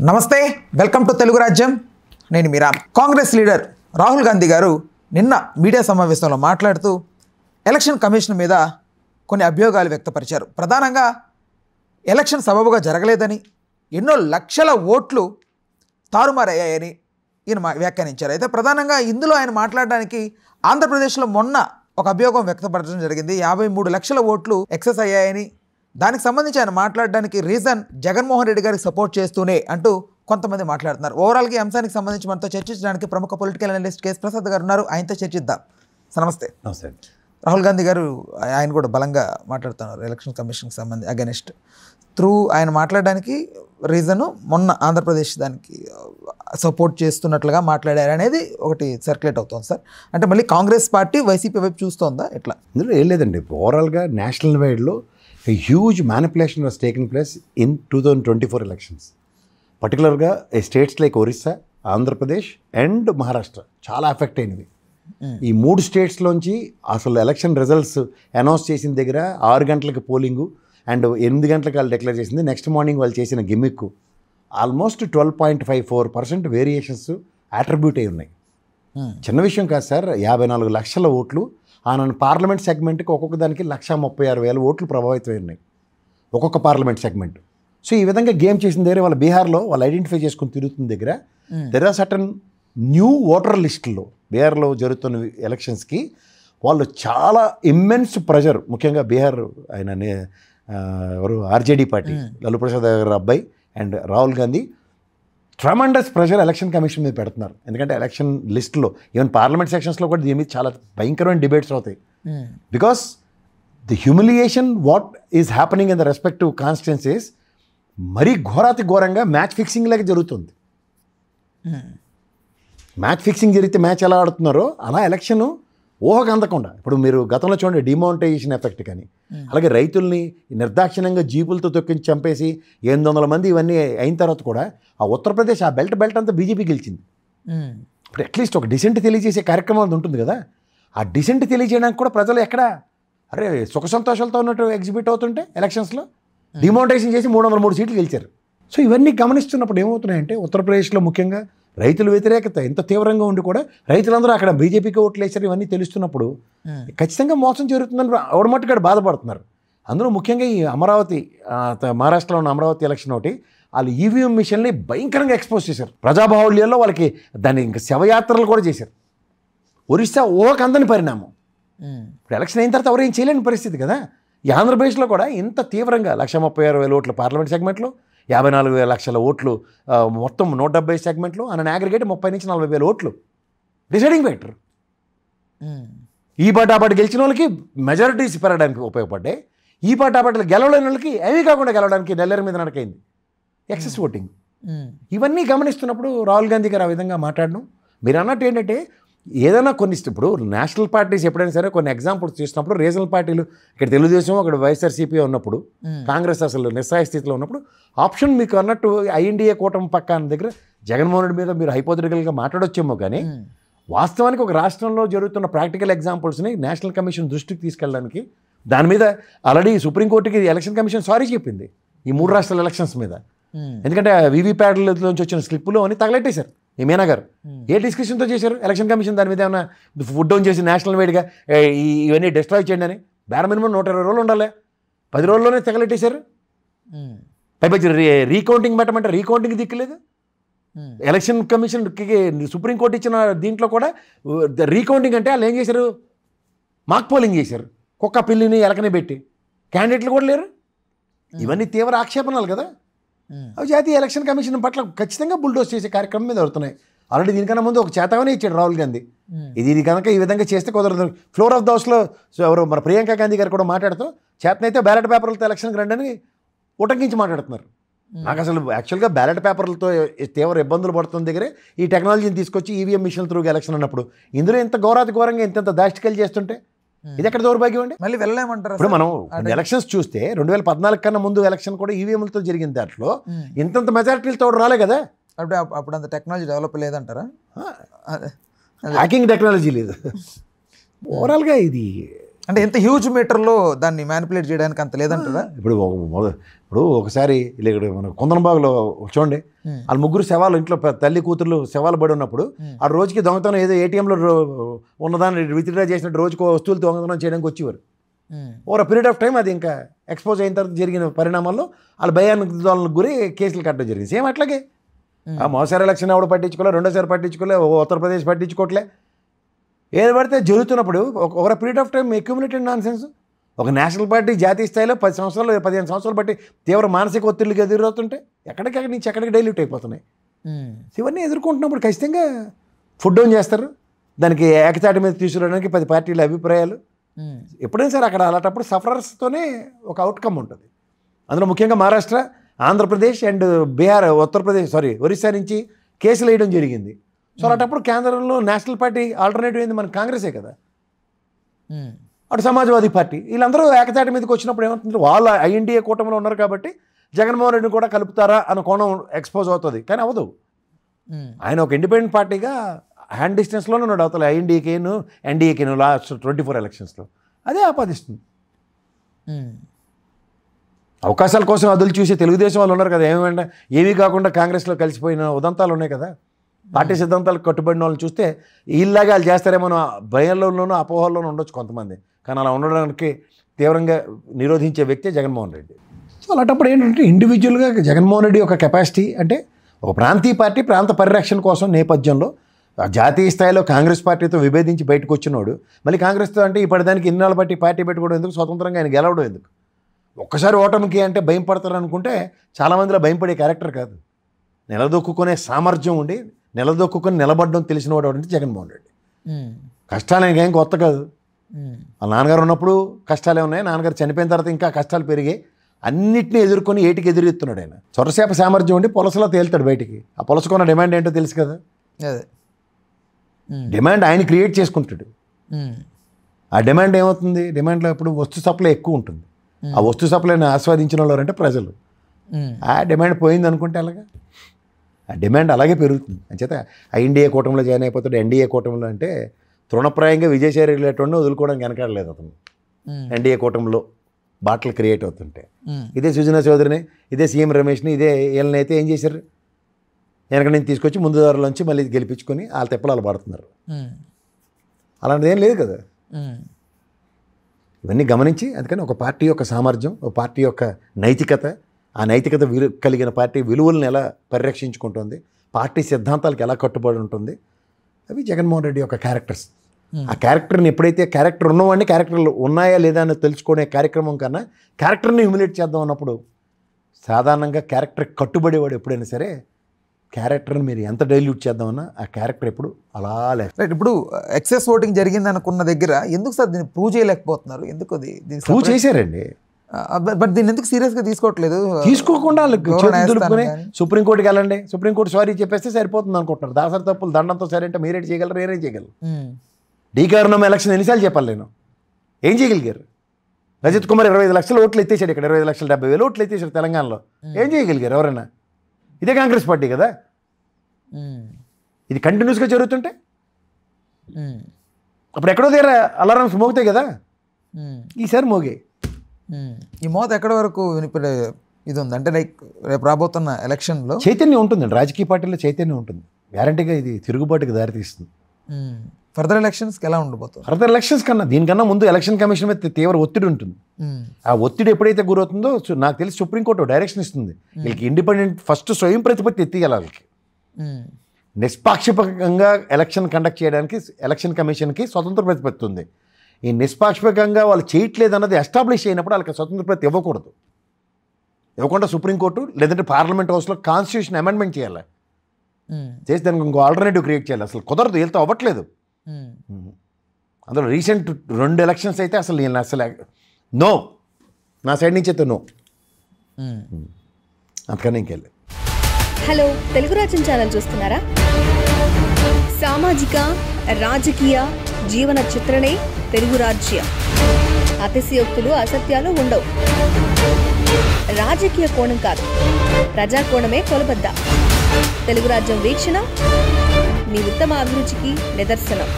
నమస్తే, welcome to Telugu రాజ్యం. నేను మీరా. కాంగ్రెస్ లీడర్ రాహుల్ గాంధీ గారు నిన్న మీడియా సమావేశంలో మాట్లాడుతూ ఎలక్షన్ కమిషన్ మీద కొన్ని అభియోగాలు వ్యక్తపరిచారు. ప్రధానంగా ఎలక్షన్ సబబుగా జరగలేదని, ఎన్నో లక్షల ఓట్లు తారుమారయ్యాయని ఈయన వ్యాఖ్యానించారు. అయితే ప్రధానంగా ఇందులో ఆయన మాట్లాడడానికి ఆంధ్రప్రదేశ్లో మొన్న ఒక అభియోగం వ్యక్తపరచడం జరిగింది. 53 లక్షల ఓట్లు ఎక్సెస్ అయ్యాయని, దానికి సంబంధించి ఆయన మాట్లాడడానికి రీజన్ జగన్మోహన్ రెడ్డి గారికి సపోర్ట్ చేస్తూనే అంటూ కొంతమంది మాట్లాడుతున్నారు. ఓవరాల్గా ఈ అంశానికి సంబంధించి మనతో చర్చించడానికి ప్రముఖ పొలిటికల్ అనలిస్ట్ కేఎస్ ప్రసాద్ గారు ఉన్నారు. ఆయనతో చర్చిద్దాం. సార్ నమస్తే. నమస్తే. రాహుల్ గాంధీ గారు ఆయన కూడా బలంగా మాట్లాడుతున్నారు ఎలక్షన్ కమిషన్కి సంబంధించి అగెనిస్ట్. ఆయన మాట్లాడడానికి రీజను మొన్న ఆంధ్రప్రదేశ్ దానికి సపోర్ట్ చేస్తున్నట్లుగా మాట్లాడారు అనేది ఒకటి సర్క్యులేట్ అవుతుంది సార్. అంటే మళ్ళీ కాంగ్రెస్ పార్టీ వైసీపీ వైపు చూస్తోందా ఎట్లా? ఇందులో ఏం లేదండి. ఓవరాల్గా national వైడ్లో a huge manipulation was taking place in 2024 elections. పర్టికులర్గా states like Orissa, Andhra Pradesh and Maharashtra చాలా ఎఫెక్ట్ అయినవి. ఈ 3 స్టేట్స్లోంచి అసలు ఎలక్షన్ రిజల్ట్స్ అనౌన్స్ చేసిన దగ్గర 6 గంటలకి పోలింగు అండ్ 8 గంటలకు వాళ్ళు డిక్లేర్ చేసింది. నెక్స్ట్ మార్నింగ్ వాళ్ళు చేసిన గిమ్మిక్ ఆల్మోస్ట్ 12.54% వేరియేషన్స్ అట్రిబ్యూట్ అయి ఉన్నాయి. చిన్న విషయం కాదు సార్. 54 లక్షల ఓట్లు నన్ను పార్లమెంట్ సెగ్మెంట్కి ఒక్కొక్క దానికి 136,000 ఓట్లు ప్రభావితం ఉన్నాయి ఒక్కొక్క పార్లమెంట్ సెగ్మెంట్. సో ఈ విధంగా గేమ్ చేసిన దగ్గర వాళ్ళ బీహార్లో వాళ్ళు ఐడెంటిఫై చేసుకుని తిరుగుతున్న దగ్గర there are certain new voter లిస్టుల్లో బీహార్లో జరుగుతున్న ఎలక్షన్స్కి వాళ్ళు చాలా ఇమ్మెన్స్ ప్రెషర్, ముఖ్యంగా బీహార్ ఆయన ఎవరు ఆర్జేడీ పార్టీ లాలూ ప్రసాద్ గారి అబ్బాయి and Rahul Gandhi tremendous pressure election commission మీద పెడుతున్నారు. ఎందుకంటే ఎలక్షన్ లిస్టులో ఈవెన్ పార్లమెంట్ సెక్షన్స్లో కూడా దీని మీద చాలా భయంకరమైన డిబేట్స్ అవుతాయి. Because the humiliation what is happening in the respective constituencies మరీ ఘోరాతి ఘోరంగా మ్యాచ్ ఫిక్సింగ్ లాగా జరుగుతుంది. మ్యాచ్ ఫిక్సింగ్ జరిగితే మ్యాచ్ ఎలా ఆడుతున్నారో అలా ఎలక్షన్ ఊహకు అందకుండా. ఇప్పుడు మీరు గతంలో చూడండి డిమానిటైజేషన్ ఎఫెక్ట్ కానీ, అలాగే రైతుల్ని నిర్దాక్షిణ్యంగా జీపులతో తొక్కించి చంపేసి 800 మంది ఇవన్నీ అయిన తర్వాత కూడా ఆ ఉత్తరప్రదేశ్ ఆ బెల్ట్ అంతా బీజేపీ గెలిచింది. ఇప్పుడు అట్లీస్ట్ ఒక డిసెంట్ తెలియజేసే కార్యక్రమం అది ఉంటుంది కదా. ఆ డిసెంట్ తెలియజేయడానికి కూడా ప్రజలు ఎక్కడ సుఖ సంతోషాలతో ఉన్నట్టు ఎగ్జిబిట్ అవుతుంటే ఎలక్షన్స్లో డిమానిటైజేషన్ చేసి 303 సీట్లు గెలిచారు. సో ఇవన్నీ గమనిస్తున్నప్పుడు ఏమవుతున్నాయంటే ఉత్తరప్రదేశ్లో ముఖ్యంగా రైతుల వ్యతిరేకత ఎంత తీవ్రంగా ఉండి కూడా రైతులందరూ అక్కడ బీజేపీకి ఓట్లు వేసారు. ఇవన్నీ తెలుస్తున్నప్పుడు ఖచ్చితంగా మోసం జరుగుతుందని అవడమట్టుగా బాధపడుతున్నారు. అందులో ముఖ్యంగా ఈ అమరావతి మహారాష్ట్రలో ఉన్న అమరావతి ఎలక్షన్ ఒకటి వాళ్ళు ఈవీఎం మిషన్ని భయంకరంగా ఎక్స్పోజ్ చేశారు. ప్రజాబాహుళ్యంలో వాళ్ళకి దాన్ని ఇంకా శవయాత్రలు కూడా చేశారు. ఒరిస్సా ఓకందని పరిణామం. ఇప్పుడు ఎలక్షన్ అయిన తర్వాత ఎవరు ఏం చేయలేని పరిస్థితి కదా. ఈ ఆంధ్రప్రదేశ్లో కూడా ఇంత తీవ్రంగా 136,000 ఓట్లు పార్లమెంట్ సెగ్మెంట్లో, 54 లక్షల ఓట్లు మొత్తం 170 సెగ్మెంట్లు అన్న అగ్రిగేట్ 30 నుంచి 40,000 ఓట్లు డిసైడింగ్ ఫ్యాక్టర్. ఈ పాటాపాటి గెలిచిన వాళ్ళకి మెజారిటీస్ పెరగడానికి ఉపయోగపడ్డాయి. ఈ పాటాపాటిలు గెలవలేని వాళ్ళకి అవి కాకుండా గెలవడానికి నెల్లూరు మీద నడకైంది ఎక్సెస్ ఓటింగ్. ఇవన్నీ గమనిస్తున్నప్పుడు రాహుల్ గాంధీ గారు ఆ విధంగా మాట్లాడడం మీరు అన్నట్టు ఏంటంటే ఏదైనా కొన్ని ఇప్పుడు నేషనల్ పార్టీస్ ఎప్పుడైనా సరే కొన్ని ఎగ్జాంపుల్స్ చూసినప్పుడు రీజనల్ పార్టీలు ఇక్కడ తెలుగుదేశం అక్కడ వైఎస్ఆర్సీపీ ఉన్నప్పుడు కాంగ్రెస్ అసలు నిస్సహాయ స్థితిలో ఉన్నప్పుడు ఆప్షన్ మీకు అన్నట్టు ఐఎన్డీఏ కూటమి పక్కన దగ్గర జగన్మోహన్ రెడ్డి మీద మీరు హైపోథెటికల్గా మాట్లాడొచ్చేమో కానీ వాస్తవానికి ఒక రాష్ట్రంలో జరుగుతున్న ప్రాక్టికల్ ఎగ్జాంపుల్స్ని నేషనల్ కమిషన్ దృష్టికి తీసుకెళ్ళడానికి దాని మీద ఆల్రెడీ సుప్రీంకోర్టుకి ఎలక్షన్ కమిషన్ సారీ చెప్పింది ఈ 3 రాష్ట్రాల ఎలక్షన్స్ మీద. ఎందుకంటే వీవీప్యాట్లోంచి వచ్చిన స్లిప్పులు అని తగలెట్టేశారు. ఈ మీనా గారు ఏ డిస్కషన్తో చేశారు ఎలక్షన్ కమిషన్ దాని మీద ఏమైనా ఫుడ్ డౌన్ చేసి నేషనల్ వైడ్గా ఇవన్నీ డిస్ట్రాయ్ చేయండి అని బేర మినిమం 120 రోజులు ఉండాలి. 10 రోజుల్లోనే తగలెట్టేశారు. పైపచ్చి రీకౌంటింగ్ పెట్టమంటే రీకౌంటింగ్ దిక్కులేదు. ఎలక్షన్ కమిషన్కి సుప్రీంకోర్టు ఇచ్చిన దీంట్లో కూడా రీకౌంటింగ్ అంటే వాళ్ళు ఏం చేశారు, మాక్ పోలింగ్ చేశారు. కుక్క పిల్లిని ఎలకని పెట్టి క్యాండిడేట్లు కూడా లేరు. ఇవన్నీ తీవ్ర ఆక్షేపణలు కదా. అవి జాతీయ ఎలక్షన్ కమిషన్ పట్ల ఖచ్చితంగా బుల్డోస్ చేసే కార్యక్రమం మీద అవుతున్నాయి. ఆల్రెడీ దీనికన్నా ముందు ఒక చేతగానే ఇచ్చాడు రాహుల్ గాంధీ. ఇది కనుక ఈ విధంగా చేస్తే కుదరదు. ఫ్లోర్ ఆఫ్ ద హౌస్లో ఎవరు మన ప్రియాంక గాంధీ గారు కూడా మాట్లాడుతూ చేతనైతే బ్యాలెట్ పేపర్లతో ఎలక్షన్కి రండి అని ఉటంకించి మాట్లాడుతున్నారు. నాకు అసలు యాక్చువల్గా బ్యాలెట్ పేపర్లతో తీవ్ర ఇబ్బందులు పడుతున్న దగ్గరే ఈ టెక్నాలజీని తీసుకొచ్చి ఈవీఎం మిషన్ త్రూ ఎలక్షన్ అన్నప్పుడు ఇందులో ఇంత ఘోరంగా ఇంత దాష్టికలు చేస్తుంటే ఇది ఎక్కడ దౌర్భాగ్యం అండి. మళ్ళీ వెళ్ళలేమంటారు. ఇప్పుడు మనం ఎలక్షన్స్ చూస్తే 2014 కన్నా ముందు ఎలక్షన్ కూడా ఈవీఎంలతో జరిగింది. దాంట్లో ఇంతంత మెజారిటీలతో రాలే కదా. అప్పుడు అంత టెక్నాలజీ డెవలప్ లేదంటారా? హ్యాకింగ్ టెక్నాలజీ లేదు. ఓవరాల్గా ఇది అంటే ఎంత హ్యూజ్ మీటర్లో దాన్ని మ్యానిపులేట్ చేయడానికి అంత లేదంటారా? ఇప్పుడు ఒకసారి ఇక్కడ మన కుందనబాగులో చూడండి, వాళ్ళ ముగ్గురు శవాలు ఇంట్లో తల్లి కూతుర్లు శవాలు పడి ఉన్నప్పుడు ఆ రోజుకి దొంగతనం ఏదో ఏటీఎంలో ఉన్నదాన్ని విత్డ్రా చేసినట్టు రోజుకు వస్తువులు దొంగతనం చేయడానికి వచ్చేవారు. ఓవర్ పీరియడ్ ఆఫ్ టైం అది ఇంకా ఎక్స్పోజ్ అయిన తర్వాత జరిగిన పరిణామాల్లో వాళ్ళ భయానికి గురి కేసులు కట్టడం జరిగింది. సేమ్ అట్లాగే ఆ మోసారి ఎలక్షన్ ఎవడు పట్టించుకోలే, రెండోసారి పట్టించుకోలే, ఉత్తరప్రదేశ్ పట్టించుకోవట్లే. ఏది పడితే జరుగుతున్నప్పుడు ఒక period of time accumulated non sense. ఒక నేషనల్ పార్టీ జాతీయ స్థాయిలో 10 సంవత్సరాలు 15 సంవత్సరాలు బట్టి తీవ్ర మానసిక ఒత్తిడికి ఎదురవుతుంటే ఎక్కడికి నుంచి ఎక్కడికి డైల్యూట్ అయిపోతున్నాయి. ఇవన్నీ ఎదుర్కొంటున్నప్పుడు ఖచ్చితంగా ఫుడ్ డౌన్ చేస్తారు. దానికి ఏకతాటి మీద తీసుకురావడానికి 10 పార్టీల అభిప్రాయాలు. ఎప్పుడైనా సరే అక్కడ అలాంటప్పుడు సఫరర్స్తోనే ఒక అవుట్కమ్ ఉంటుంది. అందులో ముఖ్యంగా మహారాష్ట్ర, ఆంధ్రప్రదేశ్ అండ్ బీహార్, ఒరిస్సా నుంచి కేసులు వేయడం జరిగింది. సో అలాంటప్పుడు కేంద్రంలో నేషనల్ పార్టీ ఆల్టర్నేటివ్ ఏంది? మన కాంగ్రెసే కదా. అటు సమాజ్వాదీ పార్టీ వీళ్ళందరూ ఏకతాటి మీదకి వచ్చినప్పుడు ఏమవుతుంది? వాళ్ళు ఐఎన్డీఏ కూటమిలో ఉన్నారు కాబట్టి జగన్మోహన్ రెడ్డిని కూడా కలుపుతారా అన్న కోణం ఎక్స్పోజ్ అవుతుంది. కానీ అవ్వదు. ఆయన ఒక ఇండిపెండెంట్ పార్టీగా హ్యాండ్ డిస్టెన్స్లోనే ఉన్నాడు అవతల ఐఎన్డీఏకేను ఎన్డీఏకేను లాస్ట్ 24 ఎలక్షన్స్లో. అదే ఆపాదిస్తుంది. అవకాశాల కోసం అదులు చూసి తెలుగుదేశం వాళ్ళు ఉన్నారు కదా, ఏమీ కాకుండా కాంగ్రెస్లో కలిసిపోయిన ఉదంతాలు ఉన్నాయి కదా. పార్టీ సిద్ధాంతాలకు కట్టుబడిన వాళ్ళని చూస్తే వీళ్ళలాగా వాళ్ళు చేస్తారేమో భయంలోనూ అపోహల్లోనూ ఉండొచ్చు కొంతమంది. కానీ అలా ఉండడానికి తీవ్రంగా నిరోధించే వ్యక్తే జగన్మోహన్ రెడ్డి. సో అలాంటప్పుడు ఏంటంటే ఇండివిజువల్గా జగన్మోహన్ రెడ్డి యొక్క కెపాసిటీ అంటే ఒక ప్రాంతీయ పార్టీ ప్రాంత పరిరక్షణ కోసం నేపథ్యంలో జాతీయ స్థాయిలో కాంగ్రెస్ పార్టీతో విభేదించి బయటకు వచ్చినోడు మళ్ళీ కాంగ్రెస్తో అంటే ఇప్పటిదానికి ఇన్నాళ్ళ బట్టి పార్టీ పెట్టుకోవడం ఎందుకు, స్వతంత్రంగా ఆయన గెలవడం ఎందుకు? ఒక్కసారి ఓటమికి అంటే భయం పడతారు అనుకుంటే చాలామందిలో భయపడే క్యారెక్టర్ కాదు. నిలదొక్కునే సామర్థ్యం ఉండి నిలదొక్కుని నిలబడడం తెలిసినవాడు అంటే జగన్మోహన్ రెడ్డి. కష్టాలు ఇంకేం కొత్త కాదు. వాళ్ళ నాన్నగారు ఉన్నప్పుడు కష్టాలే ఉన్నాయి, నాన్నగారు చనిపోయిన తర్వాత ఇంకా కష్టాలు పెరిగాయి. అన్నింటినీ ఎదుర్కొని ఏటికి ఎదురెత్తున్నాడు ఆయన. చొరసేప సామర్థ్యం ఉండి పొలసలో తేలుతాడు బయటికి. ఆ పొలసుకున్న డిమాండ్ ఏంటో తెలుసు కదా. డిమాండ్ ఆయన క్రియేట్ చేసుకుంటాడు. ఆ డిమాండ్ ఏమవుతుంది? డిమాండ్లో ఇప్పుడు వస్తు సప్లై ఎక్కువ ఉంటుంది. ఆ వస్తు సప్లైని ఆస్వాదించిన వాళ్ళు అంటే ప్రజలు. ఆ డిమాండ్ పోయింది అనుకుంటే అలాగా ఆ డిమాండ్ అలాగే పెరుగుతుంది. అంచేత ఐఎన్డీఏ కూటమిలో జాయిన్ అయిపోతాడు. ఎన్డీఏ కూటమిలో అంటే తృణప్రాయంగా విజయసాయి రెడ్డి లేకుండా వదులుకోవడానికి వెనకాడలేదు అతను. ఎన్డీఏ కూటమిలో బాటలు క్రియేట్ అవుతుంటే ఇదే సుజనా చౌదరిని, ఇదే సీఎం రమేష్ని, ఇదే వీళ్ళని అయితే ఏం చేశారు? వెనక నుంచి తీసుకొచ్చి ముందు దారిలోంచి మళ్ళీ గెలిపించుకొని వాళ్ళ తెప్పలాలు పడుతున్నారు. అలాంటిది ఏం లేదు కదా. ఇవన్నీ గమనించి అందుకని ఒక పార్టీ యొక్క సామర్థ్యం, ఒక పార్టీ యొక్క నైతికత, ఆ నైతికత కలిగిన పార్టీ విలువలను ఎలా పరిరక్షించుకుంటుంది, పార్టీ సిద్ధాంతాలకు ఎలా కట్టుబడి ఉంటుంది, అవి జగన్మోహన్ రెడ్డి యొక్క క్యారెక్టర్స్. ఆ క్యారెక్టర్ని ఎప్పుడైతే క్యారెక్టర్ ఉన్నవాడిని క్యారెక్టర్లు ఉన్నాయా లేదా అని తెలుసుకునే కార్యక్రమం కన్నా క్యారెక్టర్ని హ్యూమిలేట్ చేద్దాం అన్నప్పుడు సాధారణంగా క్యారెక్టర్ కట్టుబడేవాడు ఎప్పుడైనా సరే క్యారెక్టర్ని మీరు ఎంత డైల్యూట్ చేద్దామన్నా ఆ క్యారెక్టర్ ఎప్పుడు అలా లేదు. రైట్. ఇప్పుడు ఎక్సెస్ ఓటింగ్ జరిగింది అనుకున్న దగ్గర ఎందుకు సార్ దీన్ని ప్రూవ్ చేయలేకపోతున్నారు? ఎందుకు అది ప్రూవ్ చేశారండి, బట్ దీన్ని ఎందుకు సీరియస్గా తీసుకోవట్లేదు? తీసుకోకుండా వాళ్ళకి సుప్రీంకోర్టుకి వెళ్ళండి, సుప్రీంకోర్టు సారీ చెప్పేస్తే సరిపోతుంది అనుకుంటున్నారు. దాసరి తప్పులు దండంతో సరే అంటే మీరేం చేయగలరు, నేనేం చేయగలరు? డీకారణం ఎలక్షన్ ఎన్నిసార్లు చెప్పాలి నేను? ఏం చేయగలిగారు? రజత్ కుమార్ 25 లక్షల ఓట్లు ఎత్తేసాడు, ఇక్కడ 25,70,000 ఓట్లు ఎత్తేసాడు తెలంగాణలో. ఏం చేయగలిగారు ఎవరైనా? ఇదే కాంగ్రెస్ పార్టీ కదా. ఇది కంటిన్యూస్గా జరుగుతుంటే అప్పుడు ఎక్కడో దగ్గర అలారమ్స్ మోగుతాయి కదా, ఈసారి మోగే. ఈ మోత ఎక్కడి వరకు వినిపడే ఇది ఉంది అంటే లైక్ రేపు రాబోతున్న ఎలక్షన్లో చైతన్యం ఉంటుందండి, రాజకీయ పార్టీలో చైతన్యం ఉంటుంది. గ్యారంటీగా ఇది తిరుగుబాటుకి దారితీస్తుంది. ఫర్దర్ ఎలక్షన్స్కి ఎలా ఉండబోతుంది? ఫర్దర్ ఎలక్షన్స్ కన్నా దీనికన్నా ముందు ఎలక్షన్ కమిషన్ మీద తీవ్ర ఒత్తిడి ఉంటుంది. ఆ ఒత్తిడి ఎప్పుడైతే గురవుతుందో నాకు తెలిసి సుప్రీంకోర్టు డైరెక్షన్ ఇస్తుంది, వీళ్ళకి ఇండిపెండెంట్ ఫస్ట్ స్వయం ప్రతిపత్తి ఎత్తిగల వాళ్ళకి నిష్పాక్షికంగా ఎలక్షన్ కండక్ట్ చేయడానికి ఎలక్షన్ కమిషన్కి స్వతంత్ర ప్రతిపత్తి ఉంది. ఈ నిష్పాక్షికంగా వాళ్ళు చేయట్లేదు అన్నది ఎస్టాబ్లిష్ అయినప్పుడు వాళ్ళకి స్వతంత్ర ప్రతిపత్తి ఇవ్వకుండా సుప్రీంకోర్టు లేదంటే పార్లమెంట్ హౌస్లో కాన్స్టిట్యూషన్ అమెండ్మెంట్ చేయాలి, చేసి దానికి ఇంకో ఆల్టర్నేటివ్ క్రియేట్ చేయాలి. అసలు కుదరదు, వీళ్ళతో అవ్వట్లేదు. అందులో రీసెంట్ 2 ఎలక్షన్స్ అయితే అసలు నేను నో, నా సైడ్ నుంచి అయితే నో, అంతకన్నా ఇంకెళ్ళి. హలో, తెలుగు రాజ్యం ఛానల్ చూస్తున్నారా? సామాజిక రాజకీయ జీవన చిత్రణే తెలుగు రాజ్యం. అతిశయోక్తులు అసత్యాలు ఉండవు. రాజకీయ కోణం కాదు, ప్రజా కోణమే కొలబద్ద. తెలుగు రాజ్యం వీక్షణ మీ ఉత్తమ అభిరుచికి నిదర్శనం.